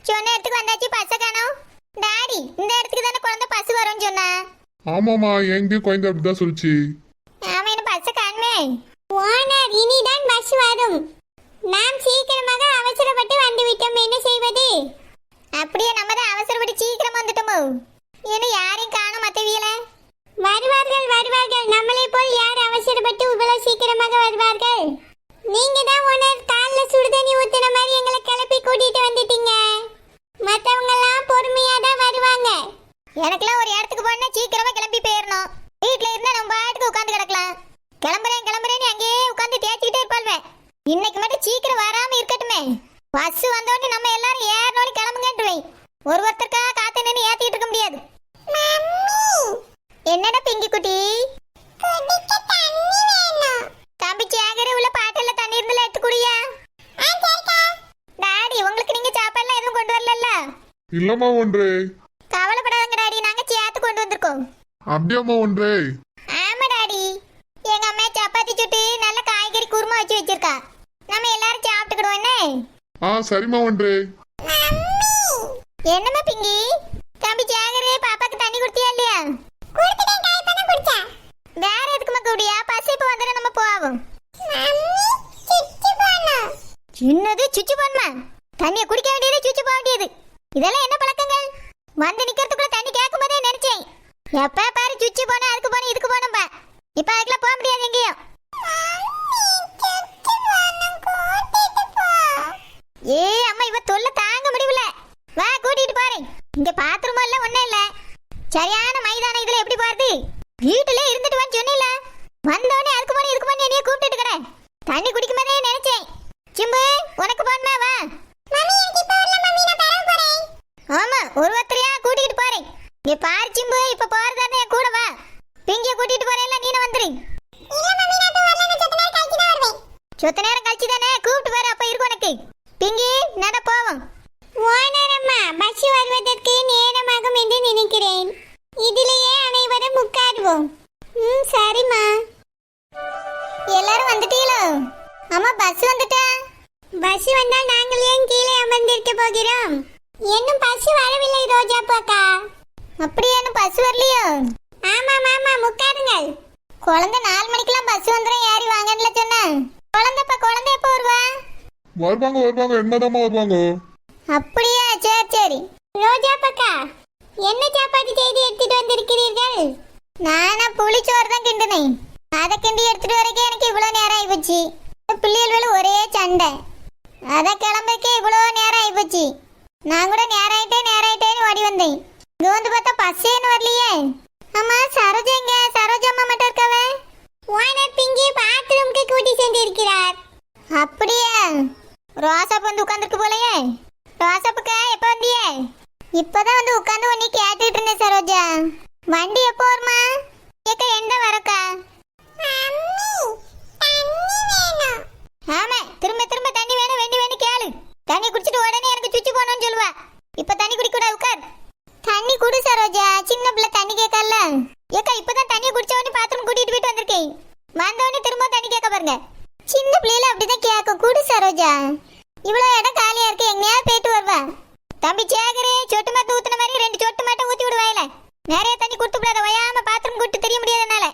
சொன்ன இடத்துக்கு வந்தாச்சு, பஸ்ஸை காணோம். டாடி, இந்த இடத்துக்கு தானே குழந்தை பஸ் வரும்னு சொன்னா. ஆமாமா, எங்கேயும் குழந்தை அப்படிதான் சொல்லிச்சு. அவன் என்ன பஸ்ஸை காணுமே. ஓனர், இனிதான் பஸ் வரும். நாம் சீக்கிரமாக அவசரப்பட்டு வந்து விட்டோம், என்ன செய்வது? அப்படியே நம்ம தான் அவசரப்பட்டு சீக்கிரம் வந்துட்டோமோ. ஏன்னா யாரையும் காணும் மத்தவியல. வருவார்கள் வருவார்கள், நம்மளை போல் யார் அவசரப்பட்டு இவ்வளவு சீக்கிரமாக வருவார்கள்? நீங்க தான் ஓனர் கால்ல சுடுதண்ணி ஊத்துன மாதிரி எங்களை கிளப்பி கூட்டிட்டு வந்துட்டீங்க. மத்தவங்க எல்லாம் பொறுமையா தான் வருவாங்க. எனக்கெல்லாம் ஒரு இடத்துக்கு போனா சீக்கிரமா கிளம்பி போயிடணும். வீட்டுல இருந்தா நம்ம பாட்டுக்கு உட்காந்து கிடக்கலாம். கிளம்புறேன்னு அங்கேயே உட்காந்து தேய்ச்சிக்கிட்டே இருப்பாள்வே. இன்னைக்கு மட்டும் சீக்கிரம் வராம இருக்கட்டுமே. பஸ் வந்தோடனே நம்ம எல்லாரும் ஏறனோன்னு கிளம்புங்கன்றுவேன். ஒருத்தருக்கா காத்து நின்று ஏத்திட்டு இருக்க முடியாது. என்னடா பிங்கி குட்டி, தம்பி சேகரே உள்ள பாட்டில தண்ணி இருந்துல எடுத்து குடியா. டாடி, உங்களுக்கு நீங்க சாப்பாடுலாம் எதுவும் கொண்டு வரல? இல்லம்மா ஒன்றே. கவலைப்படாதங்க டாடி, நாங்க சேர்த்து கொண்டு வந்திருக்கோம். அப்படியாம்மா ஒன்றே. ஆமா டாடி, எங்க அம்மா சப்பாத்தி சுட்டு நல்ல காய்கறி குருமா வச்சு வச்சிருக்கா. நம்ம எல்லாரும் சாப்பிட்டுக்கிடுவோம் என்ன? சரிம்மா ஒன்றே. என்னம்மா பிங்கி, தம்பி சேகரே பாப்பாக்கு தண்ணி குடுத்தியா இல்லையா? வேற எதுக்குமா கூடியா? பஸ் இப்ப வந்தா நம்ம போவோம். சின்னது சுச்சு போன்மா, தண்ணியை குடிக்க வேண்டியது சுச்சு போக வேண்டியது. இதெல்லாம் என்ன பழக்கங்கள்? வந்து நிக்கிறதுக்குள்ள தண்ணி கேட்கும் போதே நினைச்சேன், எப்ப பாரு சுச்சு போன அதுக்கு போன இதுக்கு போனப்பா. இப்ப அதுக்கெல்லாம் போக முடியாது எங்கேயும். ஏ அம்மா, இவ தொல்லை தாங்க முடியல. வா கூட்டிட்டு போறேன். இங்க பாத்ரூம் எல்லாம் ஒண்ணும் இல்ல. சரியான மைதானம், இதுல எப்படி போறது? வீட்டுல இருந்துட்டு வந்து சொன்னில, வந்தோடனே அதுக்கு போன இதுக்கு போன என்னைய கூப்பிட்டு இருக்கிறேன். தண்ணி குடிக்கும் போதே நினைச்சேன், சிம்பு உனக்கு போன்மா வா. ஆமா, ஒருத்தரையா கூட்டிட்டு போறேன். இங்க பாரு சிம்பு, இப்ப போறதா என் கூட வா. பிங்கிய கூட்டிட்டு போறேன்ல, நீன வந்துரு. சொத்த நேரம் கழிச்சு தானே கூப்பிட்டு பாரு, அப்ப இருக்கு உனக்கு. பிங்கி நட போவோம். ஓனர் அம்மா, பஸ் வருவதற்கு நேரமாகும் என்று நினைக்கிறேன். இதிலேயே அனைவரும் உட்காருவோம். சரிம்மா. எல்லாரும் வந்துட்டீங்களோ? அம்மா பஸ் வந்துட்டா. பஸ் வந்தால் நாங்கள் ஏன் கீழே அமர்ந்திருக்க போகிறோம்? இன்னும் பஸ் வரவில்லை ரோஜா பாக்கா. அப்படியே இன்னும் பஸ் வரலையோ? ஆமாம் ஆமாம், உட்காருங்கள். குழந்தை 4 மணிக்கெல்லாம் பஸ் வந்துடும், ஏறி வாங்கன்னு சொன்னேன். குழந்தை எப்போ வருவா? வருவாங்க என்னதாம்மா வருவாங்க. அப்படியா, சரி சரி. ரோஜா பாக்கா, என்ன சாப்பாடு செய்து எடுத்துட்டு வந்திருக்கிறீர்கள்? நானா புளிச்சோறு தான் கிண்டுனேன். அதை கிண்டி எடுத்துட்டு வரைக்கும் எனக்கு இவ்வளவு நேரம் ஆயிப்போச்சு. பிள்ளைகள் ஒரே சண்டை, அதை கிளம்புறதுக்கே இவ்வளவு நேரம் ஆயிப்போச்சு. நான் கூட நேரம் ஆயிட்டேன்னு ஓடி வந்தேன். இங்க வந்து பார்த்தா பஸ்ஸேன்னு வரலையே. அம்மா சரோஜா எங்க? சரோஜா அம்மா மட்டும் இருக்காவே. ஓனர் பிங்கி பாத்ரூம்க்கு கூட்டி சென்றிருக்கிறார். அப்படியா? ரோசாப்பு வந்து உட்காந்துருக்கு போலயே. ரோசாப்புக்கா எப்ப வந்தியே? இப்பதான் வந்து உட்காந்து ஒன்னி கேட்டுட்டு இருந்தேன் சரோஜா. வண்டி எப்போ வருமா? கேட்க எந்த வரக்கா? ஆமா, திரும்ப திரும்ப தண்ணி வேணும் கேளு. தண்ணி குடிச்சிட்டு உடனே எனக்கு சுச்சு போகணும்னு சொல்லுவா. இப்ப தண்ணி குடிக்க கூடாது, உட்கார். தண்ணி குடி சரோஜா, சின்ன பிள்ளை தண்ணி கேட்கல. ஏக்கா இப்பதான் தண்ணி குடிச்ச உடனே பாத்ரூம் கூட்டிட்டு போயிட்டு வந்திருக்கேன். வந்த உடனே திரும்ப தண்ணி கேட்க பாருங்க. சின்ன பிள்ளைல அப்படிதான் கேட்கும். குடி சரோஜா, இவ்வளவு இடம் காலியா இருக்கு, எங்கேயாவது போயிட்டு வருவா. தம்பி சேகரே, சொட்டு மருந்து ஊத்துன மாதிரி 2 சொட்டு மட்டும் ஊத்தி விடுவாயில. நிறைய தண்ணி குடுத்து விடாத, வயாம பாத்ரூம் கூட்டு தெரிய முடியாதனால.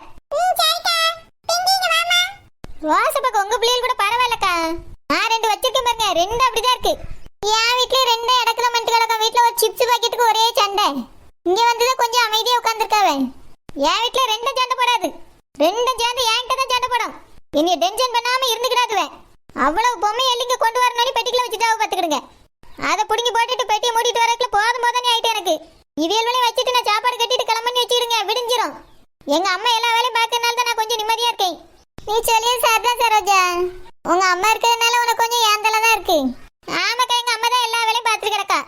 ரோசா பக்கம் உங்க பிள்ளைகள் கூட பரவாயில்லக்கா. நான் 2 வச்சிருக்கேன் பாருங்க, 2 அப்படிதான் இருக்கு. என் வீட்டுல 2 இடத்துல மண்டு கிடக்கும். வீட்டுல ஒரு சிப்ஸ் பாக்கெட்டுக்கு ஒரே சண்டை. இங்க வந்துதான் கொஞ்சம் அமைதியா உட்காந்துருக்காவே. என் வீட்டுல 2 சண்டை போடாது, 2 சேர்ந்து என்கிட்ட தான் சண்டை போடும். என்னைய டென்ஷன் பண்ணாம இருந்துக்கிடாதுவேன். அவ்வளவு பொம்மை எல்லிங்க கொண்டு வரணும்னு பெட்டிக்குள்ள வச்சுட்டாவ பாத்துக்கிடுங்க. அதை புடுங்கி போட்டுட்டு பெட்டியை மூடிட்டு வரக்குள்ள போதும் போதானே ஆயிட்டு எனக்கு. இவியல்வளையும் வச்சுட்டு நான் சாப்பாடு கட்டிட்டு கிளம்பி வச்சுக்கிடுங்க, விடிஞ்சிரும். எங்க அம்மா எல்லா வேலையும் பார்க்கறதுனால தான் நான் கொஞ்சம் நிம்மதியா இருக்கேன். நீ சொல்லிய சார்தான் சரோஜா, உங்க அம்மா இருக்கிறதுனால உனக்கு கொஞ்சம் ஏந்தல தான் இருக்கு. ஆமாக்கா, எங்க அம்மா தான் எல்லா வேலையும் பார்த்துட்டு கிடக்கா.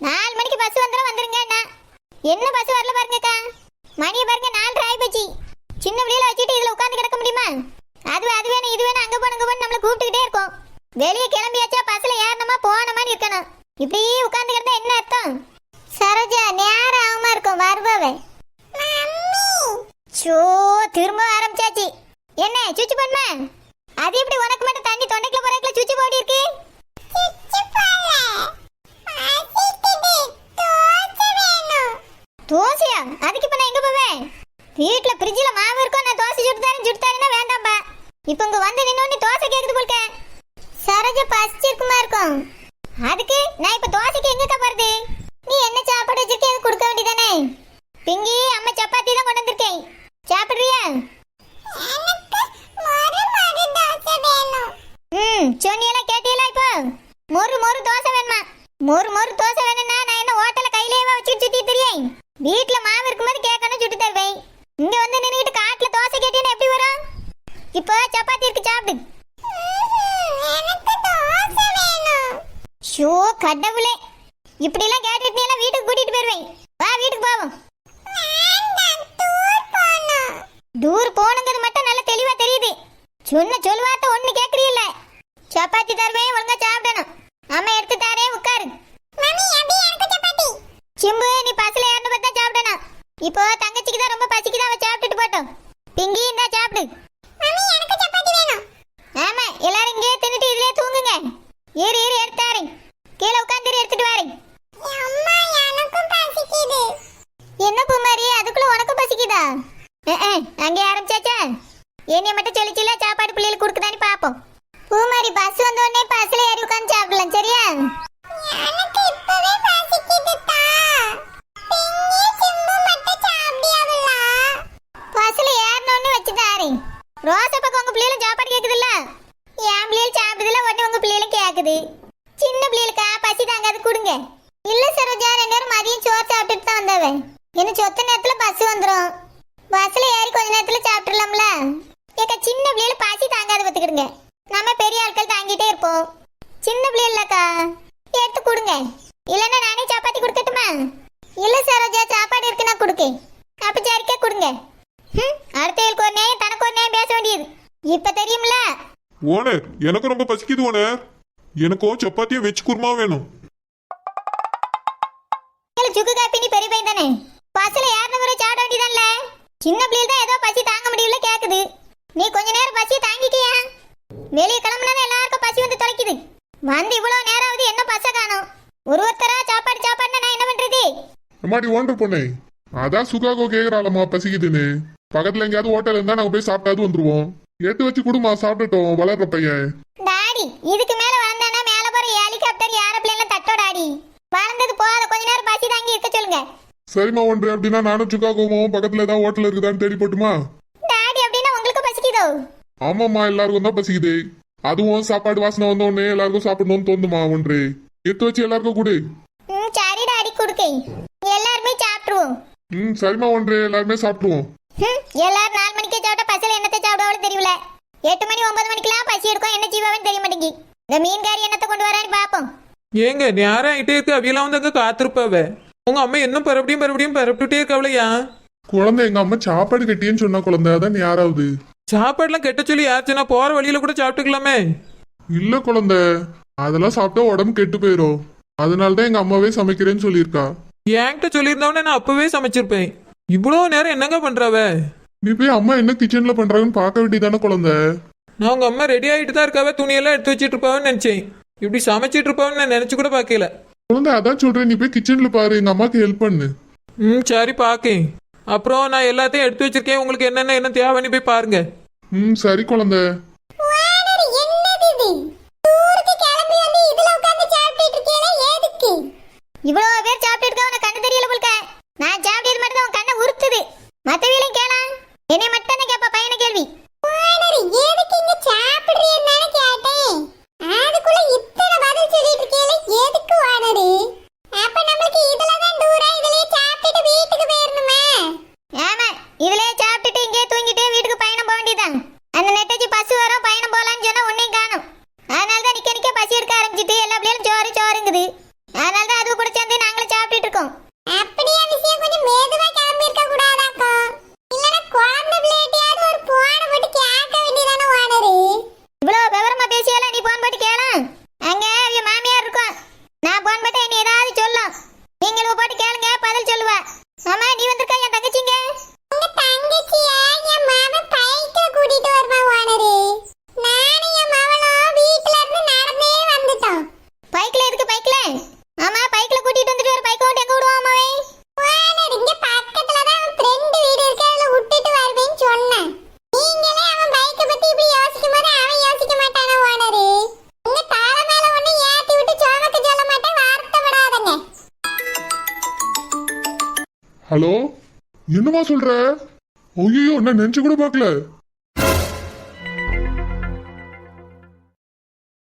4 மணிக்கு பஸ் வந்துருங்க. என்ன பஸ் வரல பாருங்கக்கா. மணியை பாருங்க, 4 ஆயிப்போச்சு. சின்ன பிள்ளையில வச்சுட்டு இதுல உட்காந்து கிடக்க முடியுமா? அது வேணும் இது வேணும் அங்க போன நம்மள கூப்பிட்டுக்கிட்டே இருக்கோம். வெளியே கிளம்பியாச்சா பஸ்ல ஏறணுமா போனமான்னு இருக்கணும். இப்படியே உட்கார்ந்து கிடந்தா என்ன அர்த்தம்? சரோஜா, நேரம் ஆகுமா இருக்கும், வருவாவே. சோ, திரும்ப ஆரம்பிச்சாச்சு. என்ன சுச்சு பண்ணுமா? அது எப்படி உனக்கு மட்டும் தண்ணி தொண்டைக்குள்ள போறதுக்குள்ள சுச்சு போடி இருக்கு? தோசையா? அதுக்கு இப்ப நான் எங்க போவேன்? வீட்டுல ஃப்ரிட்ஜ்ல மாவு இருக்கும், நான் தோசை சுட்டு தரேன்னா வேண்டாம்பா. இப்ப இங்க வந்து நின்னோன்னு தோசை கேக்குது போல்க. சரோஜா பசிச்சிருக்குமா இருக்கும். அதுக்கு நான் இப்ப தோசைக்கு எங்கக்கா போறது? நீ என்ன சாப்பாடு வச்சிருக்க, எனக்கு கொடுக்க வேண்டியதானே? பிங்கி, அம்மா சப்பாத்தி தான் கொண்டு வந்திருக்கேன், சாப்பிடுறியா? சொன்னியெல்லாம் கேட்டியெல்லாம் இப்போ? மொறு தோசை வேணுமா? மொறு தோசை வேணும்னா நான் என்ன ஹோட்டல்ல கையிலேயே வச்சுட்டு சுத்தி திரியேன்? வீட்டுல மாவு இருக்கும்போது கேட்கணும், சுட்டு தருவேன். இங்க வந்து நின்னுகிட்டு காட்டுல தோசை கேட்டீங்கன்னா எப்படி வரும்? இப்போ சப்பாத்தி இருக்கு, சாப்பிடு. ஷோ கடவுளே, இப்படி எல்லாம் கேட்டுட்டு எல்லாம் வீட்டுக்கு கூட்டிட்டு போயிருவேன். வா வீட்டுக்கு போவோம். டூர் போனுங்கிறது மட்டும் நல்லா தெளிவா தெரியுது. சொல்லுவாத்த ஒண்ணு கேக்குறீல்ல. சப்பாத்தி தருவேன், ஒழுங்கா சாப்பிடணும். அம்மா எடுத்து தாரே, உட்காரு. சிம்பு, நீ பஸ்ல ஏறணும் பார்த்தா சாப்பிடணும். இப்போ தங்கச்சிக்கு தான் ரொம்ப பசிக்குதான், அவ சாப்பிட்டுட்டு போட்டோம். பிங்கி, இந்தா சாப்பிடு. ஆமா, எல்லாரும் இங்கே தின்னுட்டு இதுலயே தூங்குங்க. ஏறு எடுத்தாரு, கீழே உட்காந்து எடுத்துட்டு வாரேன். என்ன பூமாரி, அதுக்குள்ள உனக்கும் பசிக்குதா? அங்கே ஆரம்பிச்சாச்சா? என்னைய மட்டும் சொல்லிச்சுல சாப்பாடு பிள்ளைகளுக்கு கொடுக்குதான்னு பாப்போம். பூமாரி, பஸ் வந்த உடனே பஸ்ல ஏறி உட்காந்து சாப்பிடலாம், சரியா? பஸ்ல ஏறணும்னு வச்சு தாரேன். ரோசா பக்கம் உங்க பிள்ளைகளும் சாப்பாடு கேக்குதுல்ல? என் பிள்ளைகள் சாப்பிடுதுல, உடனே உங்க பிள்ளைகளும் கேக்குது. சின்ன பிள்ளைகளுக்கா பசி தாங்காது, கொடுங்க. இல்ல சரோஜா, 2 நேரம் மதியம் சோறு சாப்பிட்டுட்டு தான் வந்தவன். இன்னும் சொத்த நேரத்துல பஸ் வந்துடும். பஸ்ல ஏறி கொஞ்ச நேரத்துல சாப்பிட்டுலாம்ல. ஏக்கா, சின்ன பிள்ளைகள் பசி தாங்காது பார்த்துக்கிடுங்க. நம்ம பெரிய ஆட்கள் தாங்கிட்டே இருப்போம். சின்ன பிள்ளைகளாக்கா எடுத்து கொடுங்க. இல்லைன்னா நானே சப்பாத்தி கொடுக்கட்டுமா? இல்ல சரோஜா, சாப்பாடு இருக்கு, நான் கொடுக்கேன். அப்ப சரிக்கா கொடுங்க. அடுத்த ஒரு நேரம் தனக்கு ஒரு நேரம் பேச வேண்டியது இப்ப தெரியும்ல. ஓனர், எனக்கு ரொம்ப பசிக்குது ஓனர். எனக்கும் சப்பாத்தியும் வெஜ் குருமா வேணும். சுக்கு காப்பி, நீ பெரிய பையன் தானே, பஸ்ல ஏறின முறை சாப்பிட வேண்டியதான்ல. சின்ன பிள்ளைகள் தான் ஏதோ பசி தாங்க முடியல கேக்குது. நீ கொஞ்ச நேரம் பசியை தாங்கிட்டியா? வெளியே கிளம்புனா எல்லாருக்கும் பசி வந்து தொலைக்குது. வந்து இவ்வளவு நேரம் ஆகுது, என்ன பச காணோம். ஒருத்தரா சாப்பாடுன்னா நான் என்ன பண்றது? அம்மாடி ஓனர் பொண்ணே, அதான் சுகாகோ கேக்குறாளம்மா பசிக்குதுன்னு. பக்கத்துல எங்கேயாவது ஹோட்டல் இருந்தா நாங்க போய் சாப்பிட்டாது வந்துருவோம். எடுத்து வச்சு கொடுமா, சாப்பிட்டுட்டோம் வளர்ற பையன். டாடி, இதுக்கு மேல வளர்ந்தானா மேல போற ஹெலிகாப்டர் ஏரோப்ளேன்ல தட்டோ டாடி. வளர்ந்தது போத, கொஞ்ச நேரம் பசி தாங்கி இருக்க சொல்லுங்க. சரிம்மா ஒன்று, அப்படின்னா நானும் சுகாகோவும் பக்கத்துல ஏதாவது ஹோட்டல் இருக்குதான்னு தேடி போட்டுமா? டாடி, அப்படின்னா உங்களுக்கு பசிக்குதோ? ஆமாம்மா, எல்லாருக்கும் தான் பசிக்குது. அதுவும் சாப்பாடு வாசனை வந்த உடனே எல்லாருக்கும் சாப்பிடணும்னு தோணுமா ஒன்று. எடுத்து வச்சு எல்லாருக்கும் கொடு. சரி டாடி, கொடுக்கை. எல்லாருமே சாப்பிடுவோம். சரிம்மா ஒன்று, எல்லாருமே சாப்பிடுவோம். எல்லாரும் 4 மணிக்கே சாப்பிட்டா பசில என்னத்தை சாப்பிடுவோம் தெரியல. 8 மணி 9 மணிக்கெல்லாம் பசி எடுக்கும், என்ன செய்வான்னு தெரிய மாட்டேங்கி. இந்த மீன்காரி என்னத்தை கொண்டு வரான்னு பாப்போம். ஏங்க நேரம் ஆகிட்டே இருக்கு, அவையெல்லாம் வந்து அங்கே காத்திருப்பாவ. உங்க அம்மா இன்னும் பரப்பிட்டே இருக்கவளையா? குழந்தை, எங்க அம்மா சாப்பாடு கட்டியன்னு சொன்னா குழந்தை, அதான் யாராவது சாப்பாடுலாம் கெட்ட சொல்லி யாச்சுன்னா போற வழியில கூட சாப்பிட்டுக்கலாமே. இல்ல குழந்தை, அதெல்லாம் சாப்பிட்டா உடம்பு கெட்டு போயிடும். அதனாலதான் எங்க அம்மாவே சமைக்கிறேன்னு சொல்லியிருக்கா. என்கிட்ட சொல்லியிருந்தவனே நான் அப்பவே சமைச்சிருப்பேன். இவ்வளவு நேரம் என்னங்க பண்றாவ? நீ போய் அம்மா என்ன கிச்சன்ல பண்றாங்கன்னு பார்க்க வேண்டியதானே குழந்தை. நான் உங்க அம்மா ரெடி ஆகிட்டு தான் இருக்காவ, துணியெல்லாம் எடுத்து வச்சிட்டு இருப்பாவன்னு நினைச்சேன். இப்படி சமைச்சிட்டு இருப்பாவன்னு நான் நினைச்சு கூட பார்க்கல. குழந்தை, அதான் சொல்றேன், நீ போய் கிச்சன்ல பாரு, எங்க அம்மாக்கு ஹெல்ப் பண்ணு. சரி பாக்கேன். அப்புறம் நான் எல்லாத்தையும் எடுத்து வச்சிருக்கேன், உங்களுக்கு என்ன தேவைன்னு போய் பாருங்க. சரி குழந்தை. இவ்வளவு பேர் சாப்பிட்டு இருக்கா, உனக்கு கண்ணு தெரியல போல்க. நான் சாப்பிட்டது மட்டும் தான் உன் கண்ணை உறுத்துது. மத்தவங்களையும் கேளா, என்னை மட்டும் தான் கேப்ப பையனை கேள்வி. எதுக்கு இங்க சாப்பிடுறீன்னு கேட்டேன். அதுக்குள்ள இத்தனை பதில் சொல்லிட்டு இருக்கீல, எதுக்கு ஓனரு? அப்ப நம்மளுக்கு இதுலதான் தூரம், இதுலயே சாப்பிட்டு வீட்டுக்கு போயிரணுமா? ஆமா, இதுலயே சாப்பிட்டுட்டு இங்கே தூங்கிட்டு வீட்டுக்கு பயணம் போக வேண்டியதான். அந்த நெட்டச்சி பஸ் வரும், பயணம் போலான்னு சொன்னா உன்னையும் காணும். அதனாலதான் நிக்க பசி எடுக்க ஆரம்பிச்சிட்டு எல்லா பிள்ளைகளும் சோறுங்குது. அதனாலதான் அது கூட சேர்ந்து நாங்களும் சாப்பிட்டுட்டு இருக்கோம். அப்படியே விஷயம் கொஞ்சம் மேதுவா கிளம்பி இருக்க கூடாதாக்கா? இல்லனா குழந்தை பிள்ளையாவது ஒரு போன போட்டு கேட்க வேண்டியதானே ஓனரு? இவ்வளவு விவரமா பேசியால நீ போன் போட்டு கேளும். அங்க அவ மாமியார் இருக்கும், நான் போன் போட்டு என்ன ஏதாவது சொல்லும். நீங்களும் போட்டு கேளுங்க, பதில் சொல்லுவா. ஆமா, நீ வந்திருக்கா என் தங்கச்சிங்க? உங்க தங்கச்சிய என் மாமன் பைக்ல கூட்டிட்டு வருமா ஓனரு? நானும் என் மவளும் வீட்ல இருந்து நடந்தே வந்துட்டோம். பைக்ல எதுக்கு? பைக்ல? ஆமா, பைக்ல கூட்டிட்டு வந்துட்டு ஒரு பைக் ஓட்டு எங்க விடுவோம் அம்மாவே? ஓனர் இங்க ஹலோ என்னமா சொல்ற? ஐயோ நான் நினைச்சு கூட பார்க்கல.